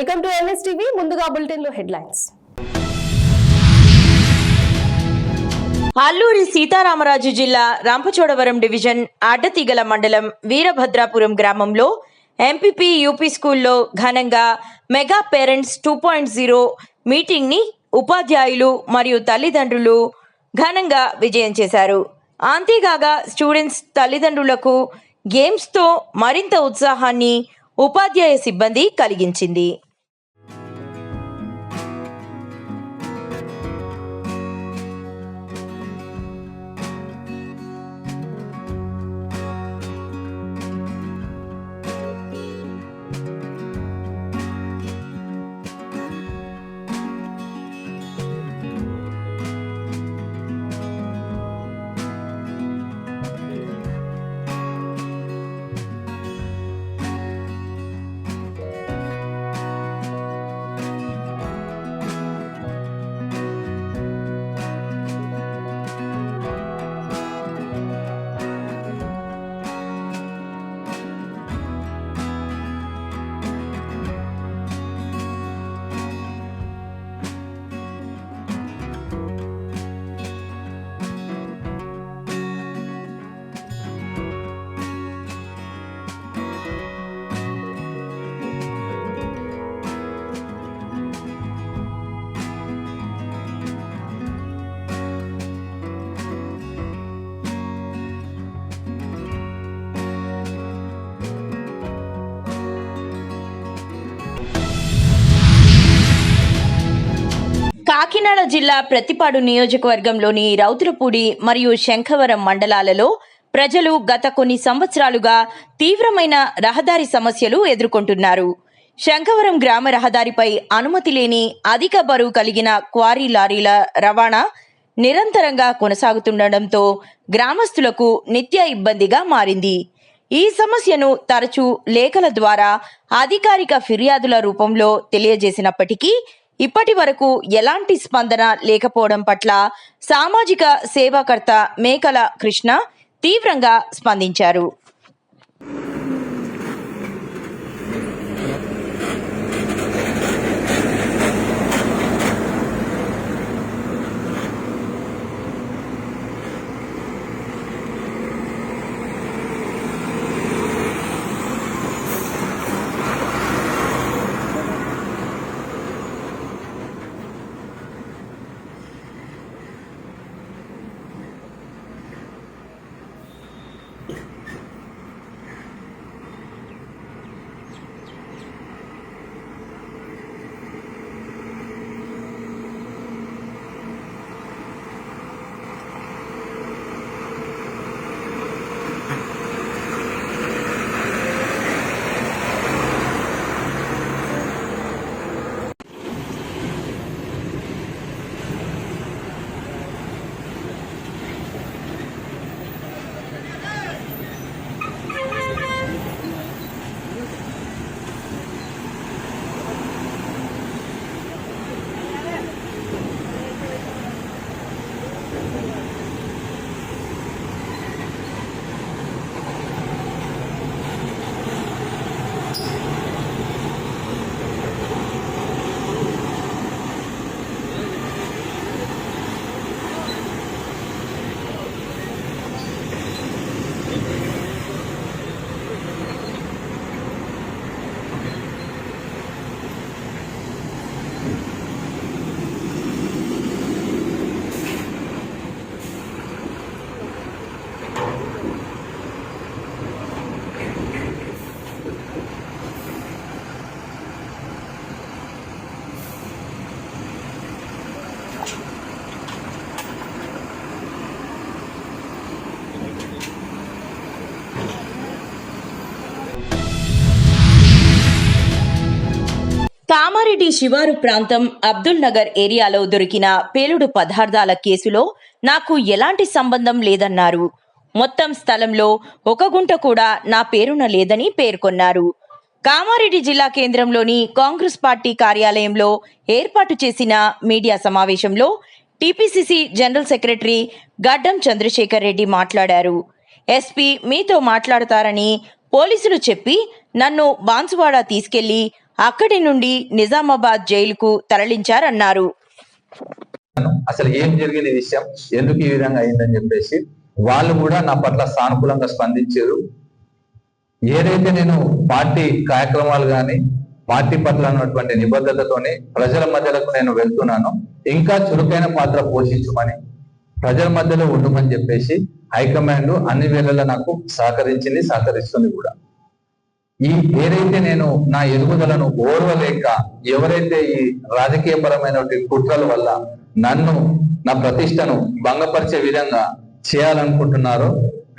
Welcome to MS TV. ముందుగా bulletin లో headlines. Alluri Sitaramaraju జిల్లా రంపచోడవరం డివిజన్ అడ్డతీగల మండలం వీరభద్రాపురం గ్రామంలో ఎంపీపీ యూపీ స్కూల్లో ఘనంగా మెగా పేరెంట్స్ 2.0 మీటింగ్ ని ఉపాధ్యాయులు మరియు తల్లిదండ్రులు ఘనంగా విజయం చేశారు. అంతేగాక స్టూడెంట్స్ తల్లిదండ్రులకు గేమ్స్తో మరింత ఉత్సాహాన్ని ఉపాధ్యాయ సిబ్బంది కలిగించింది. కాకినాడ జిల్లా ప్రతిపాడు నియోజకవర్గంలోని రౌతులపూడి మరియు శంఖవరం మండలాలలో ప్రజలు గత కొన్ని సంవత్సరాలుగా తీవ్రమైన రహదారి సమస్యలు ఎదుర్కొంటున్నారు. శంఖవరం గ్రామ రహదారిపై అనుమతి లేని అధిక బరువు కలిగిన క్వారీ లారీల రవాణా నిరంతరంగా కొనసాగుతుండటంతో గ్రామస్తులకు నిత్య ఇబ్బందిగా మారింది. ఈ సమస్యను తరచూ లేఖల ద్వారా అధికారిక ఫిర్యాదుల రూపంలో తెలియజేసినప్పటికీ ఇప్పటి వరకు ఎలాంటి స్పందన లేకపోవడం పట్ల సామాజిక సేవాకర్త మేకల కృష్ణ తీవ్రంగా స్పందించారు. కామారెడ్డి శివారు ప్రాంతం అబ్దుల్ నగర్ ఏరియాలో దొరికిన పేలుడు పదార్థాల కేసులో నాకు ఎలాంటి సంబంధం లేదన్నారు. మొత్తం స్థలంలో ఒక గుంట కూడా నా పేరున లేదని పేర్కొన్నారు. కామారెడ్డి జిల్లా కేంద్రంలోని కాంగ్రెస్ పార్టీ కార్యాలయంలో ఏర్పాటు చేసిన మీడియా సమావేశంలో టీపీసీసీ జనరల్ సెక్రటరీ గడ్డం చంద్రశేఖర్ రెడ్డి మాట్లాడారు. ఎస్పీ మీతో మాట్లాడతారని పోలీసులు చెప్పి నన్ను బాన్సువాడ తీసుకెళ్లి అక్కడి నుండి నిజామాబాద్ జైలుకు తరలించారన్నారు. అసలు ఏం జరిగిన ఈ విషయం, ఎందుకు ఈ విధంగా అయిందని చెప్పేసి వాళ్ళు కూడా నా పట్ల సానుకూలంగా స్పందించారు. ఏదైతే నేను పార్టీ కార్యక్రమాలు కానీ పార్టీ పట్ల ఉన్నటువంటి నిబద్ధతతోనే ప్రజల మధ్యలోకి నేను వెళ్తున్నాను, ఇంకా చురుకైన పాత్ర పోషించమని, ప్రజల మధ్యలో ఉండమని చెప్పేసి హైకమాండ్ అన్ని వేళలా నాకు సహకరించింది, సహకరిస్తుంది కూడా. ఈ ఏదైతే నేను నా ఎదుగుదలను ఓర్వలేక ఎవరైతే ఈ రాజకీయపరమైన కుట్రల వల్ల నన్ను నా ప్రతిష్టను భంగపరిచే విధంగా చేయాలనుకుంటున్నారో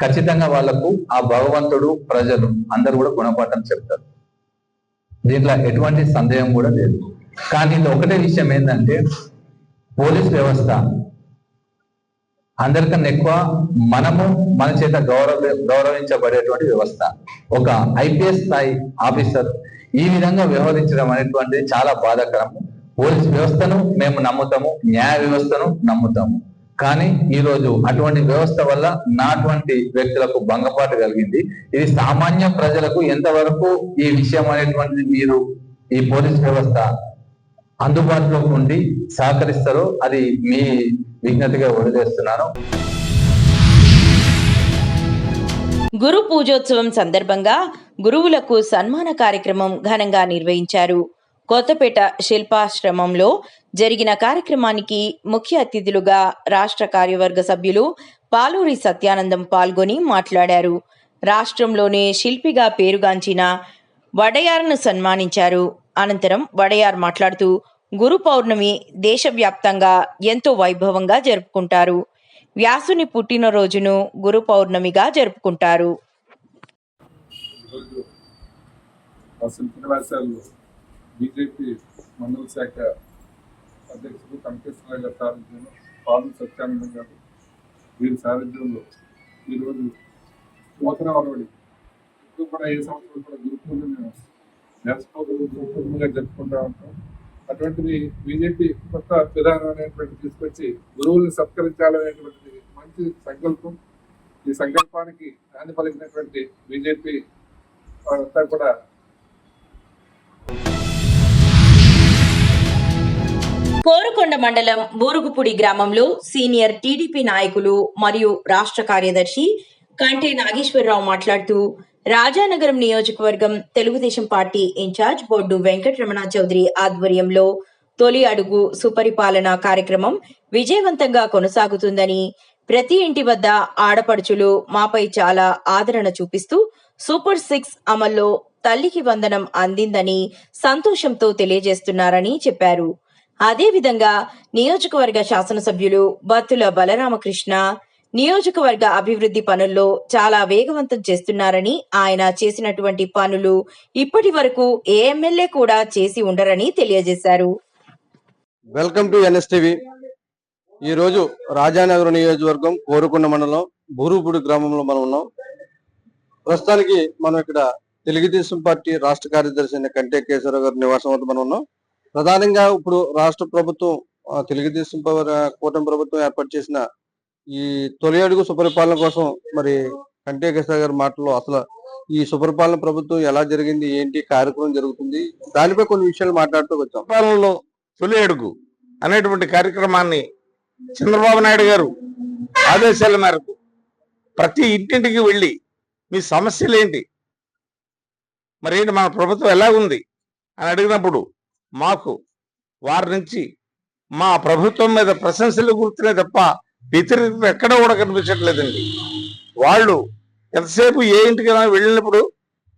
ఖచ్చితంగా వాళ్లకు ఆ భగవంతుడు ప్రజలు అందరూ కూడా గుణపాఠం చెప్తారు. దీంట్లో ఎటువంటి సందేహం కూడా లేదు. కానీ ఇది ఒకటే విషయం ఏంటంటే, పోలీస్ వ్యవస్థ అందరికన్నా ఎక్కువ మనము మన చేత గౌరవించబడేటువంటి వ్యవస్థ. ఒక ఐపీఎస్ స్థాయి ఆఫీసర్ ఈ విధంగా వ్యవహరించడం అనేటువంటిది చాలా బాధాకరం. పోలీస్ వ్యవస్థను మేము నమ్ముతాము, న్యాయ వ్యవస్థను నమ్ముతాము. కానీ ఈ రోజు అటువంటి వ్యవస్థ వల్ల నాటువంటి వ్యక్తులకు భంగపాటు కలిగింది. ఇది సామాన్య ప్రజలకు ఎంతవరకు ఈ విషయం అనేటువంటిది మీరు ఈ పోలీస్ వ్యవస్థ అందుబాటులోకి ఉండి సహకరిస్తారో అది మీ విజ్ఞతగా వదిలేస్తున్నాను. గురు పూజోత్సవం సందర్భంగా గురువులకు సన్మాన కార్యక్రమం ఘనంగా నిర్వహించారు. కొత్తపేట శిల్పాశ్రమంలో జరిగిన కార్యక్రమానికి ముఖ్య అతిథులుగా రాష్ట్ర కార్యవర్గ సభ్యులు పాలూరి సత్యానందం పాల్గొని మాట్లాడారు. రాష్ట్రంలోనే శిల్పిగా పేరుగాంచిన వడయార్ను సన్మానించారు. అనంతరం వడయార్ మాట్లాడుతూ గురు పౌర్ణమి దేశవ్యాప్తంగా ఎంతో వైభవంగా జరుపుకుంటారు. వ్యాసుని పుట్టినరోజును గురు పౌర్ణమిగా జరుపుకుంటారు. బీజేపీ మండల శాఖ అధ్యక్షుడు కనకేశ్వరరావు గారి సారథ్యంలో పాలూరి సత్యానందం గారు వీరి సారథ్యంలో ఈరోజు నూతన వరవడి ఇప్పుడు కూడా ఏ సంవత్సరం కూడా గురు పూజను గురుపూర్ణిగా జరుపుకుంటూ ఉంటాం. అటువంటిది బీజేపీ కొత్త విధానం అనేటువంటి తీసుకొచ్చి గురువుల్ని సత్కరించాలనేటువంటిది మంచి సంకల్పం. ఈ సంకల్పానికి నాంది పలికినటువంటి బీజేపీ అంతా కూడా కోరుకొండ మండలం బూరుగుపూడి గ్రామంలో సీనియర్ టీడీపీ నాయకులు మరియు రాష్ట్ర కార్యదర్శి కంటే నాగేశ్వరరావు మాట్లాడుతూ రాజానగరం నియోజకవర్గం తెలుగుదేశం పార్టీ ఇన్ఛార్జ్ బొడ్డు వెంకటరమణ చౌదరి ఆధ్వర్యంలో తొలి అడుగు సుపరిపాలన కార్యక్రమం విజయవంతంగా కొనసాగుతుందని, ప్రతి ఇంటి వద్ద ఆడపడుచులు మాపై చాలా ఆదరణ చూపిస్తూ సూపర్ 6 అమల్లో తల్లికి వందనం అందిందని సంతోషంతో తెలియజేస్తున్నారని చెప్పారు. అదేవిధంగా నియోజకవర్గ శాసనసభ్యులు బత్తుల బలరామకృష్ణ నియోజకవర్గ అభివృద్ధి పనుల్లో చాలా వేగవంతం చేస్తున్నారని, ఆయన చేసినటువంటి పనులు ఇప్పటి వరకు ఏ ఎమ్మెల్యే కూడా చేసి ఉండరని తెలియజేశారు. Welcome to NSTV. ఈరోజు రాజానగరం నియోజకవర్గం కోరుకొండ మండలం బూరుగుపూడి గ్రామంలో మనం ఉన్నాం. ప్రస్తుతానికి మనం ఇక్కడ తెలుగుదేశం పార్టీ రాష్ట్ర కార్యదర్శి అయిన కంటే కేశవరావు గారి నివాసం వద్ద మనం ఉన్నాం. ప్రధానంగా ఇప్పుడు రాష్ట్ర ప్రభుత్వం తెలుగుదేశం కూటమి ప్రభుత్వం ఏర్పాటు చేసిన ఈ తొలి అడుగు సుపరిపాలన కోసం మరి కంటే కేశవరావు గారి మాటల్లో అసలు ఈ సుపరిపాలన ప్రభుత్వం ఎలా జరిగింది, ఏంటి కార్యక్రమం జరుగుతుంది, దానిపై కొన్ని విషయాలు మాట్లాడుతూ వచ్చాం. పాలనలో తొలి అడుగు అనేటువంటి కార్యక్రమాన్ని చంద్రబాబు నాయుడు గారు ఆదేశాల మేరకు ప్రతి ఇంటింటికి వెళ్ళి మీ సమస్యలు ఏంటి, మరేంటి మన ప్రభుత్వం ఎలా ఉంది అని అడిగినప్పుడు మాకు వారి నుంచి మా ప్రభుత్వం మీద ప్రశంసలు గుర్తున్నాయి తప్ప వ్యతిరేకత ఎక్కడ కూడా కనిపించట్లేదండి. వాళ్ళు ఎంతసేపు ఏ ఇంటికైనా వెళ్ళినప్పుడు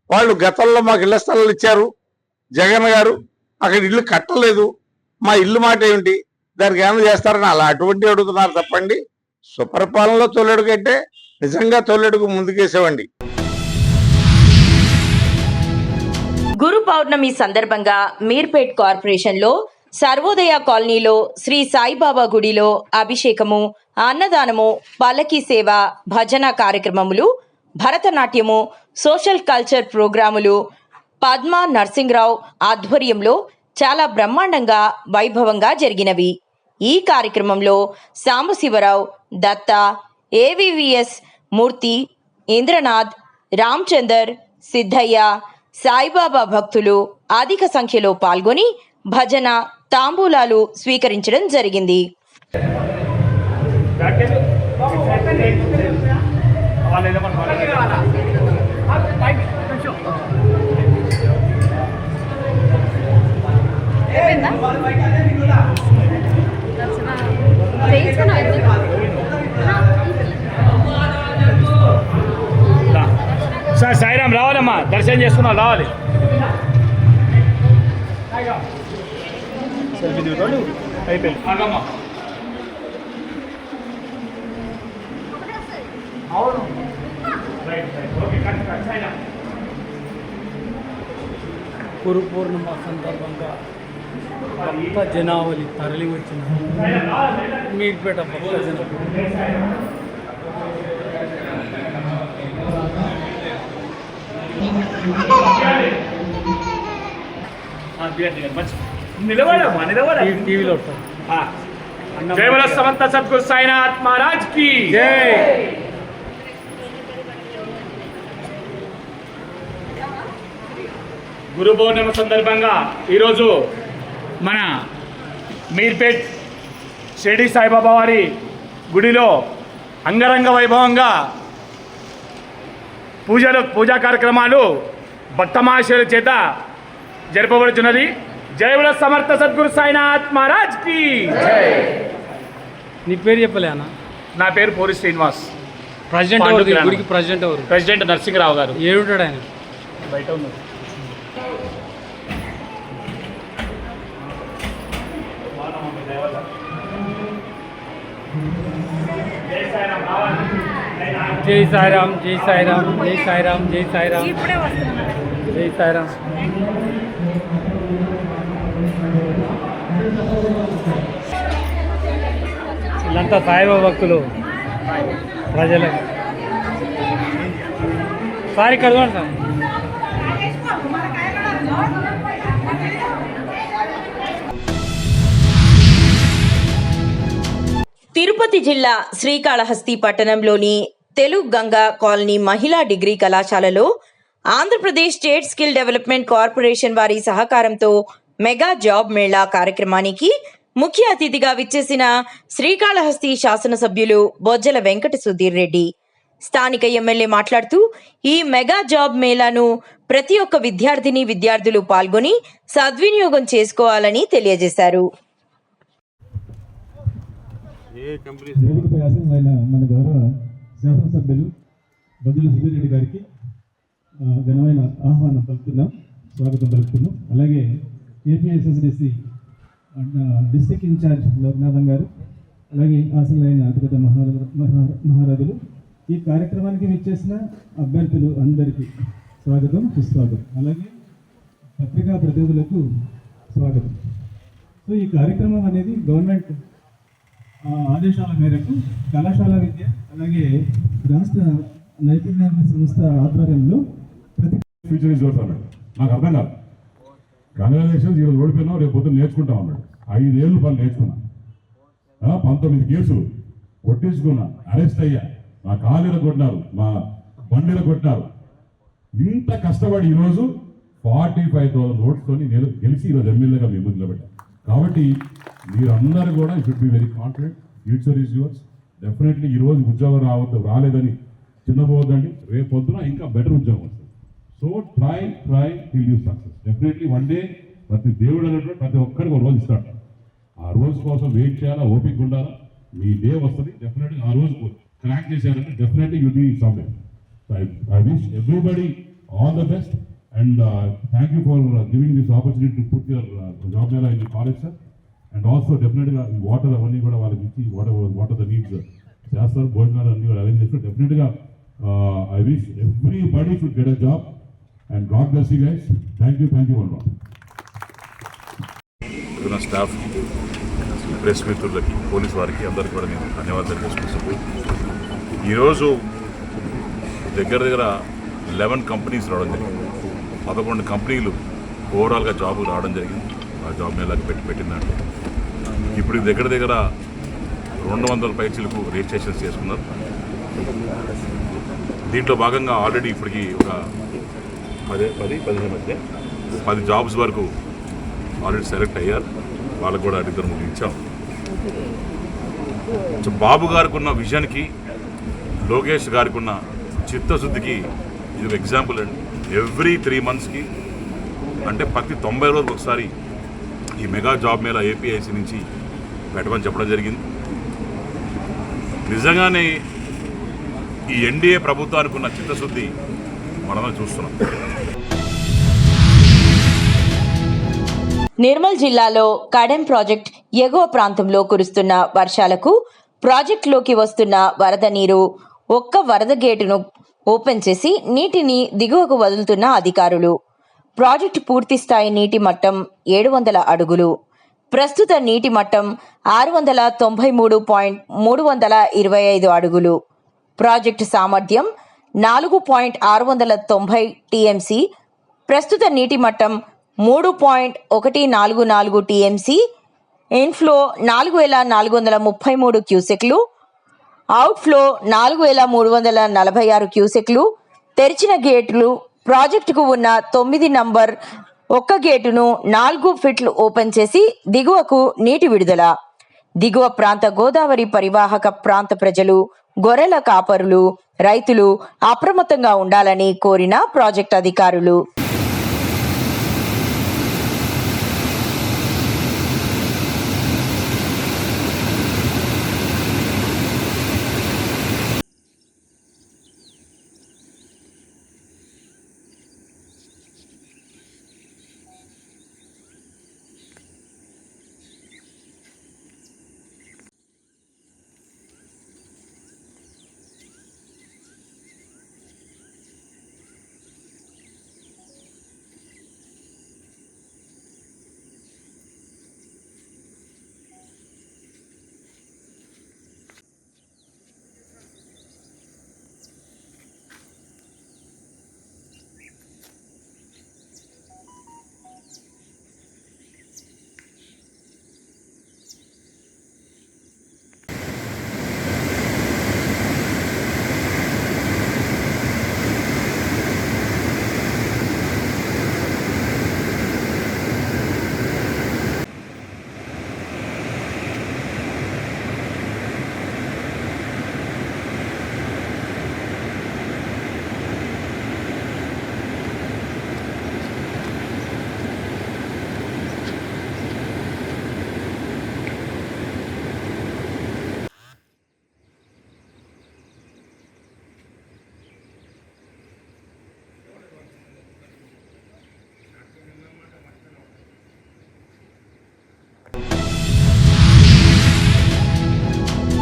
వాళ్ళు గతంలో మాకు ఇళ్ల స్థలాలు ఇచ్చారు జగన్ గారు, అక్కడ ఇల్లు కట్టలేదు, మా ఇల్లు మాట ఏమిటి, దానికి ఏమైనా చేస్తారని అలా అటువంటి అడుగుతున్నారు తప్పండి. సుపరిపాలనలో తొలడుగు అంటే నిజంగా తొలడుగు ముందుకేసేవండి. గురు పౌర్ణమి సందర్భంగా మీర్పేట్ కార్పొరేషన్లో సర్వోదయ కాలనీలో శ్రీ సాయిబాబా గుడిలో అభిషేకము, అన్నదానము, పల్లకీ సేవ, భజన కార్యక్రమములు, భరతనాట్యము, సోషల్ కల్చర్ ప్రోగ్రాములు పద్మా నర్సింగ్రావు ఆధ్వర్యంలో చాలా బ్రహ్మాండంగా వైభవంగా జరిగినవి. ఈ కార్యక్రమంలో సాంబశివరావు, దత్త, ఏవివిఎస్ మూర్తి, ఇంద్రనాథ్, రామచందర్, సిద్ధయ్య, సాయిబాబా భక్తులు అధిక సంఖ్యలో పాల్గొని భజన తాంబూలాలు స్వీకరించడం జరిగింది. సార్ సాయిరామ్ రావాలమ్మా, దర్శనం చేసుకున్నాం, రావాలి. అయిపోయింది. అవును, గురు పూర్ణిమ సందర్భంగా భక్త జనావళి తరలి వచ్చిన మీర్పేట భక్త జనం టీవీలో జై బోలో సమర్థ సద్గురు సాయినాథ్ మహారాజ్ కి జై. గురు పౌర్ణిమ సందర్భంగా ఈరోజు మన మీర్పేట్ షిరిడి సాయిబాబా వారి గుడిలో అంగరంగ వైభవంగా పూజా కార్యక్రమాలు భక్తమహాశయుల చేత జరపబడుతున్నది. జై బోలో సమర్థ సద్గురు సాయినాథ్ మహారాజ్ కి జై. నీ పేరు చెప్పలే అన్న? నా పేరు పూరి శ్రీనివాస్. ప్రెసిడెంట్ ఎవరు? గుడికి ప్రెసిడెంట్ ఎవరు? ప్రెసిడెంట్ నరసింహరావు గారు. ఏడుంటాడు ఆయన? బయట ఉన్నారు. జై సాయిరామ్, జై సాయిరామ్, జై సాయిరామ్, జై సాయిరామ్, జై సాయిరామ్. వీళ్ళంతా సాయిబాబా భక్తులు ప్రజలకు. సార్ ఇక్కడ చూడండి సార్. తిరుపతి జిల్లా శ్రీకాళహస్తి పట్టణంలోని తెలుగు గంగా కాలనీ మహిళా డిగ్రీ కళాశాలలో Andhra Pradesh state skill development corporation వారి సహకారంతో మెగా జాబ్ మేళా కార్యక్రమానికి ముఖ్య అతిథిగా విచ్చేసిన శ్రీకాళహస్తి శాసనసభ్యులు బొజ్జల వెంకట సుధీర్ రెడ్డి. స్థానిక ఎమ్మెల్యే మాట్లాడుతూ ఈ మెగా జాబ్ మేళాను ప్రతి ఒక్క విద్యార్థులు పాల్గొని సద్వినియోగం చేసుకోవాలని తెలియజేశారు. మన గౌరవ శాసనసభ్యులు బొజ్జల సుధీర్ రెడ్డి గారికి ఘనమైన ఆహ్వానం పలుకుతున్నాం, స్వాగతం పలుకుతున్నాం. అలాగే ఏపీఎస్ఎస్డిసి డిస్ట్రిక్ట్ ఇన్ఛార్జ్ లోక్నాథం గారు, అలాగే ఆసనైన అతిథి మహారాజులు, ఈ కార్యక్రమానికి విచ్చేసిన అభ్యర్థులు అందరికీ స్వాగతం, సుస్వాగతం. అలాగే పత్రికా ప్రతినిధులకు స్వాగతం. సో ఈ కార్యక్రమం అనేది గవర్నమెంట్ ఆదేశాల మేరకు కళాశాల విద్య అలాగే రాష్ట్ర నైపుణ్యాభివృద్ధి సంస్థ ఆధ్వర్యంలో ఫ్యూచర్ ఇస్ యువర్స్ అన్నాడు. నాకు అర్థం కాదు. కంగ్రాచులేషన్స్, ఈరోజు ఓడిపోయినావు, రేపు పొద్దున్న నేర్చుకుంటాం అన్నాడు. 5 ఏళ్ళు పని నేర్చుకున్నా, 19 కేసులు కొట్టించుకున్నా, అరెస్ట్ అయ్యా, మా కాళ్ళీల కొట్టినారు, మా బండిల కొట్టినారు. ఇంత కష్టపడి ఈరోజు 45,000 ఓట్స్తో నేను గెలిచి ఈరోజు ఎమ్మెల్యేగా మీ ముందు నిలబడ్డా. కాబట్టి మీరందరూ కూడా should be very confident. Future is yours. Definitely ఈరోజు ఉద్యోగం రాలేదని చిన్నపోవద్దండి, రేపు పొద్దున ఇంకా బెటర్ ఉద్యోగం వస్తుంది. So try till you success. Definitely one day ప్రతి దేవుడు అన్నట్టు ప్రతి ఒక్కరికి ఒక రోజు ఇస్తాడు. ఆ రోజు కోసం వెయిట్ చేయాలా, ఓపిక ఉండాలా. మీ డే వస్తుంది. డెఫినెట్గా ఆ రోజు క్రాక్ చేశారంటే definitely you be somewhere. I wish everybody all the best and thank you for giving this opportunity to put your job mela in college sir. And also డెఫినెట్గా వాటర్ అవన్నీ కూడా వాళ్ళకి ఇచ్చి వాటర్ ద నీడ్స్ చేస్తారు. భోజనాలు అన్నీ కూడా అరేంజ్ చేస్తారు. డెఫినెట్గా I wish everybody should get a job and God bless you guys. Thank you one lot. Staff, press మిత్రులకి, పోలీస్ వారికి అందరికీ కూడా నేను ధన్యవాదాలు చేసుకుంటున్నాను. ఈరోజు దగ్గర 11 కంపెనీస్ రావడం జరిగింది. 11 కంపెనీలు ఓవరాల్గా జాబ్ రావడం జరిగింది. ఆ జాబ్ మేళాకి పెట్టిందంటే ఇప్పుడు దగ్గర 200 పైచీలకు రిజిస్ట్రేషన్స్ చేసుకున్నారు. దీంట్లో భాగంగా ఆల్రెడీ ఇప్పటికీ ఒక 15 మధ్య 10 జాబ్స్ వరకు ఆల్రెడీ సెలెక్ట్ అయ్యారు. వాళ్ళకు కూడా ఇద్దరు ముగ్గురు ఇచ్చాం. సో బాబు గారికి ఉన్న విజన్కి, లోకేష్ గారికి ఉన్న చిత్తశుద్ధికి ఇది ఒక ఎగ్జాంపుల్ అండి. ఎవ్రీ 3 మంత్స్కి అంటే ప్రతి 90 రోజులకు ఒకసారి ఈ మెగా జాబ్ మేళా ఏపీఐసి నుంచి పెట్టమని చెప్పడం జరిగింది. నిజంగానే ఈ ఎన్డీఏ ప్రభుత్వానికి ఉన్న చిత్తశుద్ధి మనమే చూస్తున్నాం. నిర్మల్ జిల్లాలో కడెం ప్రాజెక్ట్ ఎగువ ప్రాంతంలో కురుస్తున్న వర్షాలకు ప్రాజెక్టులోకి వస్తున్న వరద నీరు ఒక్క వరద గేటును ఓపెన్ చేసి నీటిని దిగువకు వదులుతున్న అధికారులు. ప్రాజెక్టు పూర్తిస్థాయి నీటి మట్టం 700 అడుగులు. ప్రస్తుత నీటి మట్టం 693.325 అడుగులు. ప్రాజెక్టు సామర్థ్యం 4.690 టీఎంసీ. ప్రస్తుత నీటి మట్టం 3.144 టీఎంసీ. ఇన్ఫ్లో 4,433 క్యూసెక్లు, అవుట్ఫ్లో 4,346 క్యూసెక్లు. తెరిచిన గేట్లు ప్రాజెక్టుకు ఉన్న 9 నంబర్ 1 గేటును 4 ఫీట్లు ఓపెన్ చేసి దిగువకు నీటి విడుదల. దిగువ ప్రాంత గోదావరి పరివాహక ప్రాంత ప్రజలు, గొర్రెల కాపరులు, రైతులు అప్రమత్తంగా ఉండాలని కోరిన ప్రాజెక్టు అధికారులు.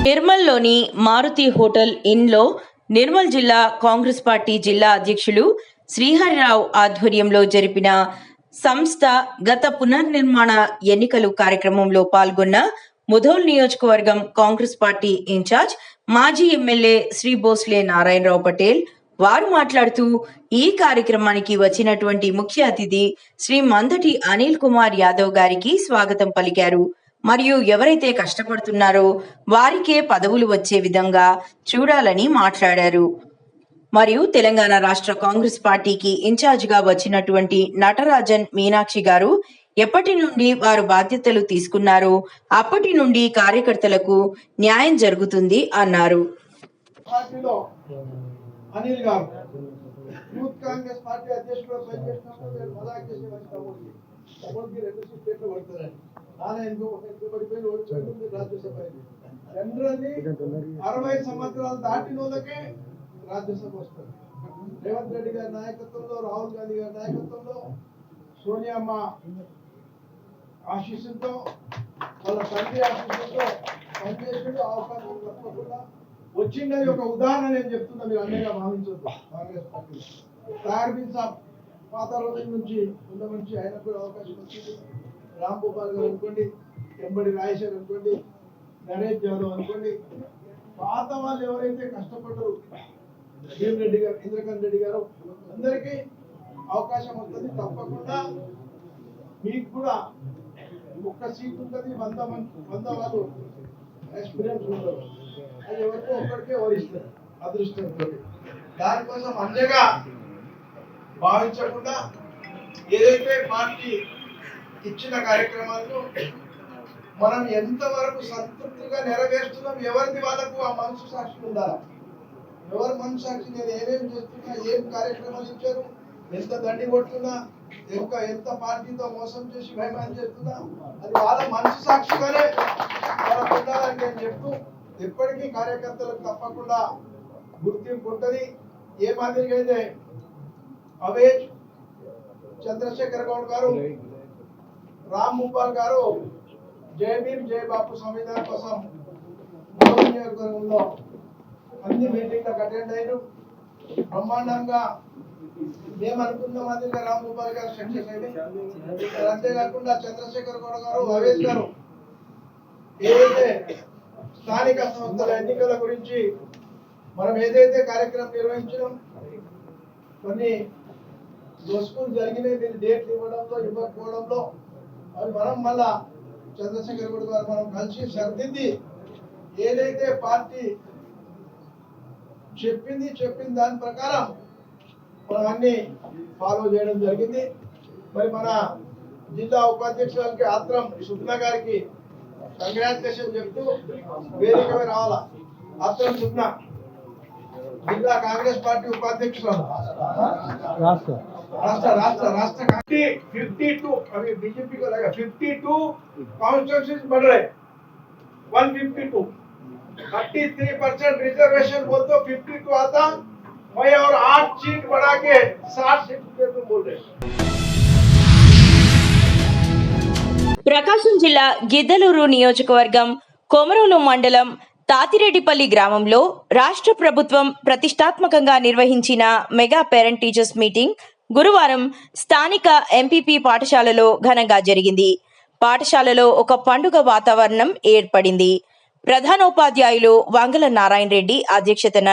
నిర్మల్లోని మారుతి హోటల్ ఇన్లో నిర్మల్ జిల్లా కాంగ్రెస్ పార్టీ జిల్లా అధ్యక్షులు శ్రీహరిరావు ఆధ్వర్యంలో జరిపిన సంస్థ గత పునర్నిర్మాణ ఎన్నికలు కార్యక్రమంలో పాల్గొన్న ముధోల్ నియోజకవర్గం కాంగ్రెస్ పార్టీ ఇన్ఛార్జ్ మాజీ ఎమ్మెల్యే శ్రీ భోస్లే నారాయణరావు పటేల్. వారు మాట్లాడుతూ ఈ కార్యక్రమానికి వచ్చినటువంటి ముఖ్య అతిథి శ్రీ మందటి అనిల్ కుమార్ యాదవ్ గారికి స్వాగతం పలికారు. మరియు ఎవరైతే కష్టపడుతున్నారో వారికే పదవులు వచ్చే విధంగా చూడాలని మాట్లాడారు. మరియు తెలంగాణ రాష్ట్ర కాంగ్రెస్ పార్టీకి ఇన్ఛార్జిగా వచ్చినటువంటి నటరాజన్ మీనాక్షి గారు ఎప్పటి నుండి వారు బాధ్యతలు తీసుకున్నారో అప్పటి నుండి కార్యకర్తలకు న్యాయం జరుగుతుంది అన్నారు. అనిల్ గారు యూత్ కాంగ్రెస్ పార్టీ అధ్యక్షుడు పనిచేసినప్పుడు మజాక్ చేసి రాజ్యసభ జనరల్లీ 60 సంవత్సరాలు దాటిన వాళ్ళకే రాజ్యసభ వస్తుంది. రేవంత్ రెడ్డి గారి నాయకత్వంలో, రాహుల్ గాంధీ గారి నాయకత్వంలో, సోనియామ్మ ఆశీస్సులతో, వాళ్ళ తండ్రి ఆశీస్సులతో పనిచేసే అవకాశం తప్పకుండా వచ్చిందని ఒక ఉదాహరణ నేను చెప్తున్నా, మీరు అన్నేగా భావించొద్దు. కాంగ్రెస్ పార్టీ తార్బిన్ సాబ్ పాత రోజుల నుంచి ఉన్న మంచి ఆయనకు కూడా అవకాశం వచ్చింది. రామ్ గోపాల్ గారు అనుకోండి, ఎంబడి రాజేశ్వర్ అనుకోండి, నరేష్ యాదవ్ అనుకోండి, పాత వాళ్ళు ఎవరైతే కష్టపడ్డారు, భీమ్ రెడ్డి గారు, ఇంద్రకాంత్ రెడ్డి గారు, అందరికీ అవకాశం వస్తుంది. తప్పకుండా మీకు కూడా ఒక్క సీట్ ఉంటుంది, 100 వాళ్ళు ఎక్స్పీరియన్స్ ఉంటారు. అది ఎవరికో ఒక్కడికే వరిస్తారు అదృష్టంతో. దానికోసం అంతేగా భావించకుండా ఏదైతే పార్టీ ఇచ్చిన కార్యక్రమాలను మనం ఎంతవరకు సంతృప్తిగా నెరవేరుస్తున్నాం, ఎవరిది వాళ్ళకు ఆ మనసు సాక్షి ఉండాలి. ఎవరు మనసు సాక్షి, నేను ఏమేమి చేస్తున్నా, ఏం కార్యక్రమాలు ఇచ్చారు, ఎంత దండి కొడుతున్నా, ఎంత పార్టీతో మోసం చేసి భయమానం చేస్తున్నా, అది వాళ్ళ మనసు సాక్షిగానే మనకు ఉండాలని నేను చెప్తూ, ఎప్పటికీ కార్యకర్తలకు తప్పకుండా గుర్తింపు ఉంటుంది. ఏ మాదిరిగా అయితే అవేజ్ చంద్రశేఖర్ గౌడ్ గారు, రామ్ భూపాల్ గారు జై భీమ్ జై బాపు సంవిధానం కోసం నియోజకవర్గంలో అన్ని మీటింగ్లకు అటెండ్ అయ్యారు. బ్రహ్మాండంగా మేము అనుకున్న మాదిరిగా రామ్ భూపాల్ గారు సక్సెస్ అయ్యింది. అంతేకాకుండా చంద్రశేఖర్ గౌడ్ గారు, అవేజ్ గారు ఏదైతే స్థానిక సంస్థల ఎన్నికల గురించి మనం ఏదైతే కార్యక్రమం నిర్వహించినాం, కొన్ని దోసుకులు జరిగినాయి, మీరు డేట్లు ఇవ్వడంలో ఇవ్వకపోవడంలో అవి మనం మళ్ళా చంద్రశేఖర్ గౌడ్ గారు మనం కలిసి సర్దిద్ది ఏదైతే పార్టీ చెప్పిన దాని ప్రకారం మనం అన్ని ఫాలో చేయడం జరిగింది. మరి మన జిల్లా ఉపాధ్యక్షులకి ఆత్రం సుప్నా గారికి కంగ్రాచులేషన్ చెప్తూ వేదిక రావాలా. ఆత్రం సుప్నా జిల్లా కాంగ్రెస్ పార్టీ ఉపాధ్యక్షురాలు, రాష్ట్ర 52 अभी बीजेपी को लगा 52 कॉन्स्टिट्यूंसीज बढ़ रहे 152 33% रिजर्वेशन बोल तो 52 आता मैं और 8 सीट बढ़ा के 60 सीट पे तुम बोल रहे। ప్రకాశం జిల్లా గిద్దలూరు నియోజకవర్గం కొమరోలు మండలం తాతిరెడ్డిపల్లి గ్రామంలో రాష్ట్ర ప్రభుత్వం ప్రతిష్టాత్మకంగా నిర్వహించిన మెగా పేరెంట్ టీచర్స్ మీటింగ్ గురువారం స్థానిక ఎంపీపీ పాఠశాలలో ఘనంగా జరిగింది. పాఠశాలలో ఒక పండుగ వాతావరణం ఏర్పడింది. ప్రధానోపాధ్యాయులు వంగల నారాయణ రెడ్డి అధ్యక్షతన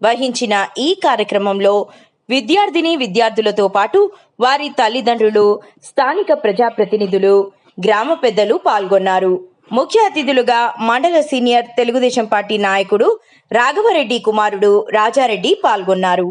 వహించిన ఈ కార్యక్రమంలో విద్యార్థులతో పాటు వారి తల్లిదండ్రులు, స్థానిక ప్రజాప్రతినిధులు, గ్రామ పెద్దలు పాల్గొన్నారు. ముఖ్య అతిథులుగా మండల సీనియర్ తెలుగుదేశం పార్టీ నాయకుడు రాఘవరెడ్డి కుమారుడు రాజారెడ్డి పాల్గొన్నారు.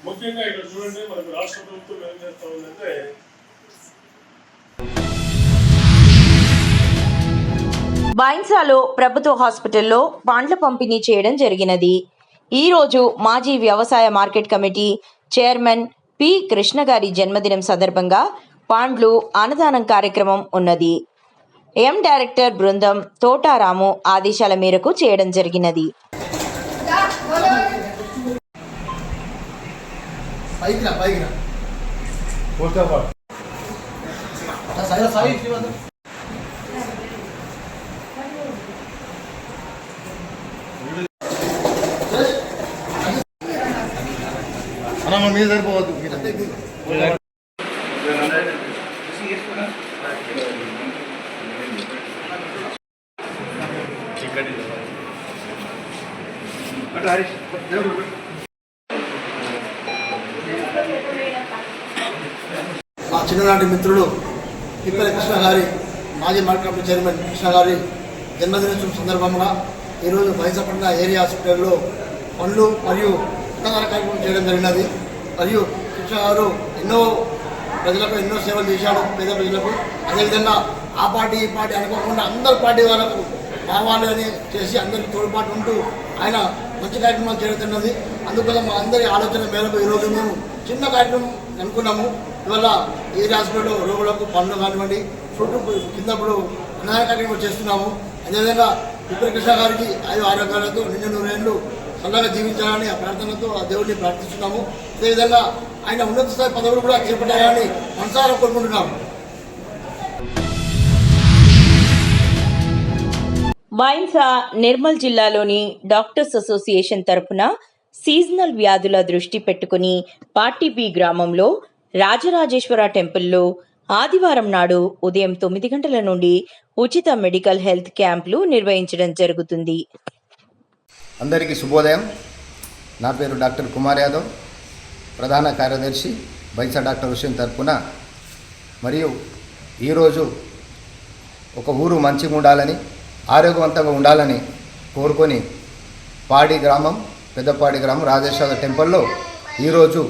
ముఖ్యంగా ఇక్కడ చూడండి, మనకు రాష్ట్ర ప్రభుత్వం ఏం చేస్తా ఉందంటే బైన్సాలో ప్రభుత్వ హాస్పిటల్లో పండ్ల పంపిణీ చేయడం జరిగినది. ఈరోజు మాజీ వ్యవసాయ market committee chairman P Krishna గారి జన్మదినం సందర్భంగా పండ్లు అన్నదానం కార్యక్రమం ఉన్నది. ఎం డైరెక్టర్ బృందం తోటారాము ఆదేశాల మేరకు చేయడం జరిగినది. అలా మీద సరిపోవద్దు. మా చిన్ననాటి మిత్రులు పిప్పల కృష్ణ గారి మాజీ మార్కెట్ కమిటీ చైర్మన్ కృష్ణ గారి జన్మదినోత్సవం సందర్భంగా ఈరోజు బైసపట్న ఏరియా హాస్పిటల్లో పనులు మరియు రక్తదాన కార్యక్రమం చేయడం జరిగినది. మరియు కృష్ణ గారు ఎన్నో ప్రజలకు ఎన్నో సేవలు చేశాడు, పేద ప్రజలకు. అదేవిధంగా ఆ పార్టీ ఈ పార్టీ అనుకోకుండా అందరి పార్టీ వాళ్ళకు కావాలి అని చేసి అందరికీ తోడ్పాటు ఉంటూ ఆయన మంచి కార్యక్రమాలు జరుగుతున్నది. అందువల్ల మా అందరి ఆలోచన మేరకు ఈరోజు మేము చిన్న కార్యక్రమం అనుకున్నాము. ఇవాళ ఈ హాస్పిటల్లో రోగులకు పనులు కానివ్వండి, ఫుడ్ కిందప్పుడు అన్నదాన కార్యక్రమం చేస్తున్నాము. అదేవిధంగా పిప్పల కృష్ణ గారికి 5 ఆరోగ్యాలతో 200 ఏళ్ళు చల్లగా జీవించాలని ఆ ప్రార్థనతో ఆ దేవుడిని ప్రార్థిస్తున్నాము. అదేవిధంగా ఆయన ఉన్నత స్థాయి పదవులు కూడా చేపట్టాలని మనసారా కోరుకుంటున్నాము. వైన్సా నిర్మల్ జిల్లాలోని డాక్టర్స్ అసోసియేషన్ తరపున సీజనల్ వ్యాధుల దృష్టి పెట్టుకుని పార్టీ బి గ్రామంలో రాజరాజేశ్వర టెంపుల్లో ఆదివారం నాడు ఉదయం 9 గంటల నుండి ఉచిత మెడికల్ హెల్త్ క్యాంపులు నిర్వహించడం జరుగుతుంది. అందరికీ శుభోదయం. నా పేరు డాక్టర్ కుమార్ యాదవ్, ప్రధాన కార్యదర్శి బైసా డాక్టర్ హుసేన్ తరపున. మరియు ఈరోజు ఒక ఊరు మంచిగా ఉండాలని, ఆరోగ్యవంతంగా ఉండాలని కోరుకొని పాడి గ్రామం, పెద్దపాడి గ్రామం రాజేశ్వర టెంపుల్లో ఈరోజు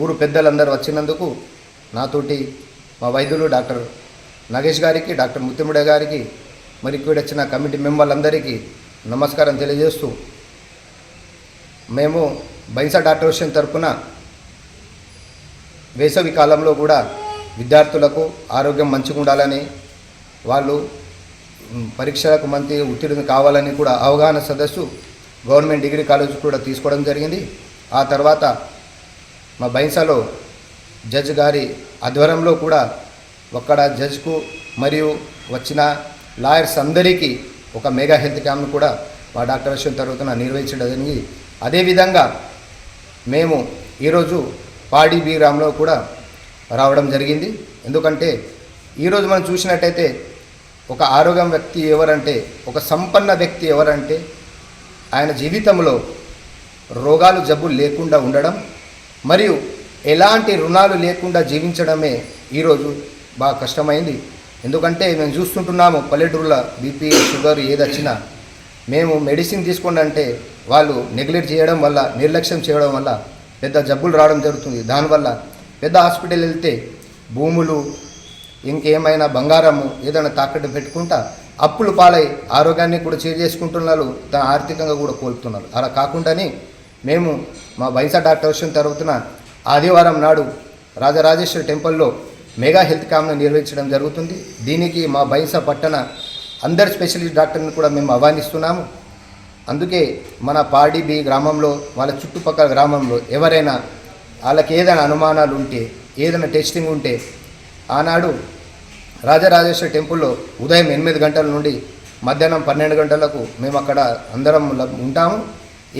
ఊరు పెద్దలందరూ వచ్చినందుకు నాతోటి మా వైద్యులు డాక్టర్ నాగేష్ గారికి, డాక్టర్ ముత్తిముడే గారికి, మరి ఇక్కడ వచ్చిన కమిటీ మెంబర్లందరికీ నమస్కారం తెలియజేస్తూ, మేము బైసా డాక్టర్ హుసేన్ తరపున వేసవి కాలంలో కూడా విద్యార్థులకు ఆరోగ్యం మంచిగా ఉండాలని, వాళ్ళు పరీక్షలకు మంచి ఉత్తీర్ణత కావాలని కూడా అవగాహన సదస్సు గవర్నమెంట్ డిగ్రీ కాలేజ్ కూడా తీసుకోవడం జరిగింది. ఆ తర్వాత మా బైసాలో జడ్జ్ గారి ఆధ్వర్యంలో కూడా ఒక్కడ జడ్జ్కు మరియు వచ్చిన లాయర్స్ అందరికీ ఒక మెగా హెల్త్ క్యాంప్ను కూడా మా డాక్టర్ హుసేన్ తరపున నిర్వహించడం జరిగింది. అదేవిధంగా మేము ఈరోజు పాడి బి గ్రామంలో కూడా రావడం జరిగింది. ఎందుకంటే ఈరోజు మనం చూసినట్టయితే ఒక ఆరోగ్యం వ్యక్తి ఎవరంటే, ఒక సంపన్న వ్యక్తి ఎవరంటే ఆయన జీవితంలో రోగాలు జబ్బులు లేకుండా ఉండడం మరియు ఎలాంటి రుణాలు లేకుండా జీవించడమే ఈరోజు బాగా కష్టమైంది. ఎందుకంటే మేము చూస్తుంటున్నాము పల్లెటూరులో బీపీ షుగర్ ఏదొచ్చినా మేము మెడిసిన్ తీసుకోండి అంటే వాళ్ళు నెగ్లెక్ట్ చేయడం వల్ల, నిర్లక్ష్యం చేయడం వల్ల పెద్ద జబ్బులు రావడం జరుగుతుంది. దానివల్ల పెద్ద హాస్పిటల్ వెళ్తే భూములు, ఇంకేమైనా బంగారము ఏదైనా తాకట్టు పెట్టుకుంటా అప్పులు పాలై ఆరోగ్యాన్ని కూడా చేసుకుంటున్నారు, తన ఆర్థికంగా కూడా కోల్పోతున్నారు. అలా కాకుండానే మేము మా బైసా డాక్టర్ హుసేన్ తరపున ఆదివారం నాడు రాజరాజేశ్వర టెంపుల్లో మెగా హెల్త్ క్యాంప్ను నిర్వహించడం జరుగుతుంది. దీనికి మా బైసా పట్టణ అందరి స్పెషలిస్ట్ డాక్టర్ని కూడా మేము ఆహ్వానిస్తున్నాము. అందుకే మన పాడి బి గ్రామంలో, వాళ్ళ చుట్టుపక్కల గ్రామంలో ఎవరైనా వాళ్ళకి ఏదైనా అనుమానాలు ఉంటే, ఏదైనా టెస్టింగ్ ఉంటే ఆనాడు రాజరాజేశ్వర టెంపుల్లో ఉదయం 8 గంటల నుండి మధ్యాహ్నం 12 గంటలకు మేము అక్కడ అందరం ఉంటాము.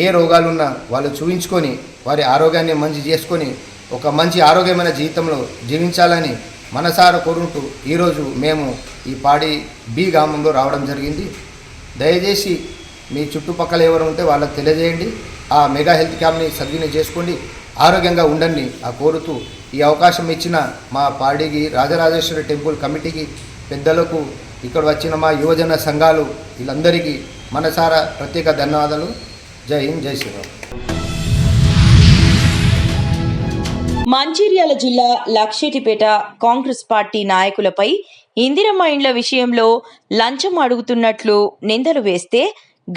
ఏ రోగాలున్నా వాళ్ళు చూపించుకొని వారి ఆరోగ్యాన్ని మంచి చేసుకొని ఒక మంచి ఆరోగ్యమైన జీవితంలో జీవించాలని మనసారా కోరుకుంటూ ఈరోజు మేము ఈ పాడి బి గ్రామంలో రావడం జరిగింది. దయచేసి మీ చుట్టుపక్కల ఎవరు ఉంటే వాళ్ళకి తెలియజేయండి. ఆ మెగా హెల్త్ క్యాంప్ని సద్వినియోగం చేసుకోండి, ఆరోగ్యంగా ఉండండి ఆ కోరుతూ ఈ అవకాశం ఇచ్చిన మా పాడిగి రాజరాజేశ్వర టెంపుల్ కమిటీకి, పెద్దలకు, ఇక్కడ వచ్చిన మా యువజన సంఘాలు వీళ్ళందరికీ మనసారా ప్రత్యేక ధన్యవాదాలు. జై హింద్, జై శ్రీరామ్. మంచిర్యాల జిల్లా లక్షెటిపేట కాంగ్రెస్ పార్టీ నాయకులపై ఇందిరమ్మ ఇండ్ల విషయంలో లంచం అడుగుతున్నట్లు నిందలు వేస్తే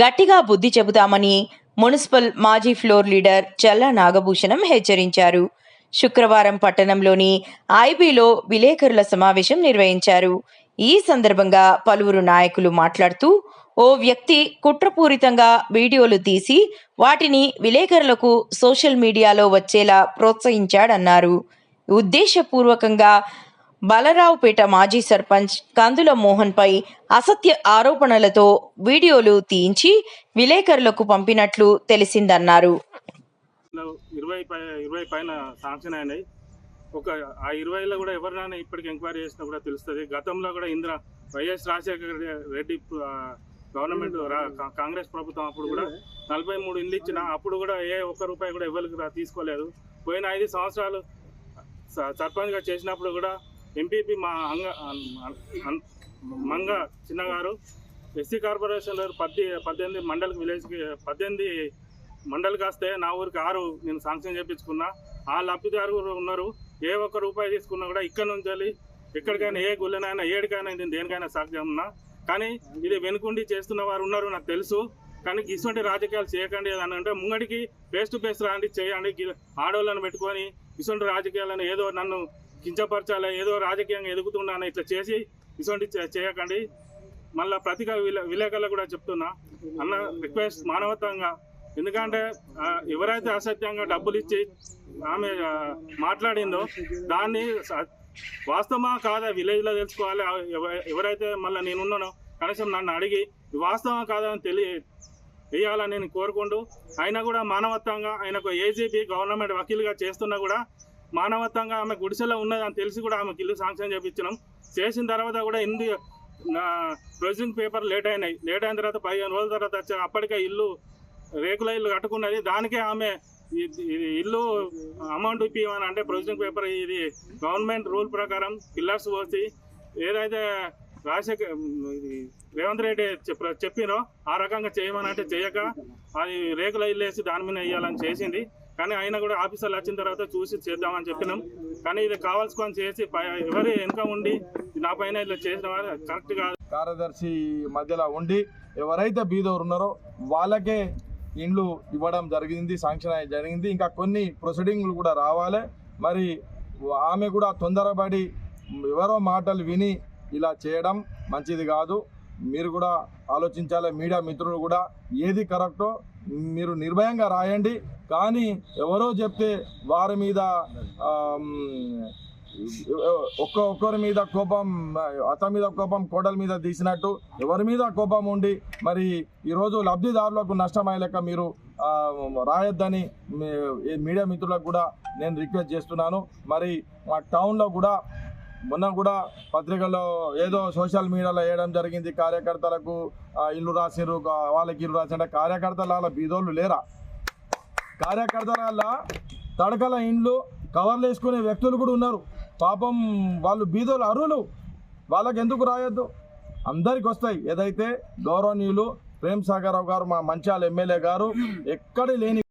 గట్టిగా బుద్ధి చెబుతామని మున్సిపల్ మాజీ ఫ్లోర్ లీడర్ చల్లా నాగభూషణం హెచ్చరించారు. శుక్రవారం పట్టణంలోని ఐబీలో విలేకరుల సమావేశం నిర్వహించారు. ఈ సందర్భంగా పలువురు నాయకులు మాట్లాడుతూ ఓ వ్యక్తి కుట్రపూరితంగా వీడియోలు తీసి వాటిని విలేకరులకు సోషల్ మీడియాలో వచ్చేలా ప్రోత్సహించాడన్నారు. ఉద్దేశపూర్వకంగా బలరావుపేట మాజీ సర్పంచ్ కందుల మోహన్పై అసత్య ఆరోపణలతో వీడియోలు తీయించి విలేకరులకు పంపినట్లు తెలిసిందన్నారు. 20 పైన శాంక్షన్ అయినాయి. ఆ 20లో కూడా ఎవరినైనా ఇప్పటికి ఎంక్వైరీ చేసినా కూడా తెలుస్తుంది. గతంలో కూడా వైఎస్ రాజశేఖర రెడ్డి గవర్నమెంట్ కాంగ్రెస్ ప్రభుత్వం అప్పుడు కూడా 43 ఇండ్లు ఇచ్చిన, అప్పుడు కూడా ఏ ఒక్క రూపాయి కూడా ఎవరికి తీసుకోలేదు. పోయిన 5 సంవత్సరాలు సర్పంచ్గా చేసినప్పుడు కూడా ఎంపీపీ మా మంగ చిన్నగారు ఎస్సీ కార్పొరేషన్లో 18 మండలికి విలేజ్కి 18 మండలికి వస్తే నా ఊరికి 6 నేను శాంక్షన్ చేయించుకున్నా. ఆ లబ్ధిదారులు ఉన్నారు. ఏ ఒక్క రూపాయి తీసుకున్నా కూడా ఇక్కడ నుంచి వెళ్ళి ఎక్కడికైనా ఏ గుళ్ళనైనా ఏడికైనా నేను దేనికైనా సాక్ష్యం ఉన్నా. కానీ ఇది వెనుకుండి చేస్తున్న వారు ఉన్నారు, నాకు తెలుసు. కానీ ఇటువంటి రాజకీయాలు చేయకండి అని అంటే ముంగడికి ఫేస్ టు ఫేస్ రాండి, చేయండి. ఆడవాళ్ళని పెట్టుకొని ఇటువంటి రాజకీయాలను ఏదో నన్ను కించపరచాలి, ఏదో రాజకీయంగా ఎదుగుతున్నాను ఇట్లా చేసి ఇటువంటి చేయకండి. మళ్ళీ ప్రతిగా విలేకరులు కూడా చెప్తున్నా అన్న రిక్వెస్ట్ మానవత్వంగా, ఎందుకంటే ఎవరైతే అసత్యంగా డబ్బులు ఇచ్చి ఆమె మాట్లాడిందో దాన్ని వాస్తవమా కాదా విలేజ్లో తెలుసుకోవాలి. ఎవరైతే మళ్ళీ నేనున్నానో కనీసం నన్ను అడిగి వాస్తవం కాదా అని వేయాలని నేను కోరుకుంటూ, అయినా కూడా మానవత్వంగా ఆయనకు ఏజీపీ గవర్నమెంట్ వకీలుగా చేస్తున్నా కూడా మానవత్వంగా ఆమె గుడిసెలో ఉన్నదని తెలిసి కూడా ఆమెకి ఇల్లు శాంక్షన్ చేయించినాం. చేసిన తర్వాత కూడా ప్రొసీడింగ్ పేపర్ లేట్ అయినాయి. లేట్ అయిన తర్వాత 15 రోజుల తర్వాత వచ్చి అప్పటికే రేకుల ఇల్లు కట్టుకున్నది. దానికే ఆమె ఇల్లు అమౌంట్ ఇప్పిమని అంటే ప్రొసీడింగ్ పేపర్ ఇది గవర్నమెంట్ రూల్ ప్రకారం పిల్లర్స్ పోసి ఏదైతే రేవంత్ రెడ్డి చెప్పినో ఆ రకంగా చేయమని అంటే చేయక అది రేకుల ఇల్లు వేసి దాని మీద వేయాలని చేసింది. కానీ అయినా కూడా ఆఫీసర్లు వచ్చిన తర్వాత చూసి చేద్దామని చెప్పినాం. కానీ ఇది కావాల్సుకొని చేసి ఎవరు వెనుక ఉండి నా పైన ఇలా చేసిన వారు కరెక్ట్ కాదు. కార్యదర్శి మధ్యలో ఉండి ఎవరైతే బీదోరు ఉన్నారో వాళ్ళకే ఇండ్లు ఇవ్వడం జరిగింది, శాంక్షన్ జరిగింది. ఇంకా కొన్ని ప్రొసీడింగ్లు కూడా రావాలి. మరి ఆమె కూడా తొందరపడి ఎవరో మాటలు విని ఇలా చేయడం మంచిది కాదు. మీరు కూడా ఆలోచించాలి. మీడియా మిత్రులు కూడా ఏది కరెక్టో మీరు నిర్భయంగా రాయండి. కానీ ఎవరో చెప్తే వారి మీద ఒక్కొక్కరి మీద కోపం, అతని మీద కోపం కోడల మీద తీసినట్టు ఎవరి మీద కోపం ఉండి మరి ఈరోజు లబ్ధిదారులకు నష్టమయ్యే లెక్క మీరు రాయొద్దని మీడియా మిత్రులకు కూడా నేను రిక్వెస్ట్ చేస్తున్నాను. మరి మా టౌన్లో కూడా మొన్న కూడా పత్రికల్లో ఏదో సోషల్ మీడియాలో వేయడం జరిగింది, కార్యకర్తలకు ఇల్లు రాసిరు, వాళ్ళకి ఇల్లు రాసింటే కార్యకర్తల బీదోళ్ళు లేరా? కార్యకర్తల తడకల ఇండ్లు కవర్లు వేసుకునే వ్యక్తులు కూడా ఉన్నారు. పాపం వాళ్ళు బీదోళ్ళు అర్హులు, వాళ్ళకి ఎందుకు రాయొద్దు? అందరికి వస్తాయి. ఏదైతే గౌరవనీయులు ప్రేమ్ సాగర్ రావు గారు, మా మంచాల ఎమ్మెల్యే గారు ఎక్కడ లేని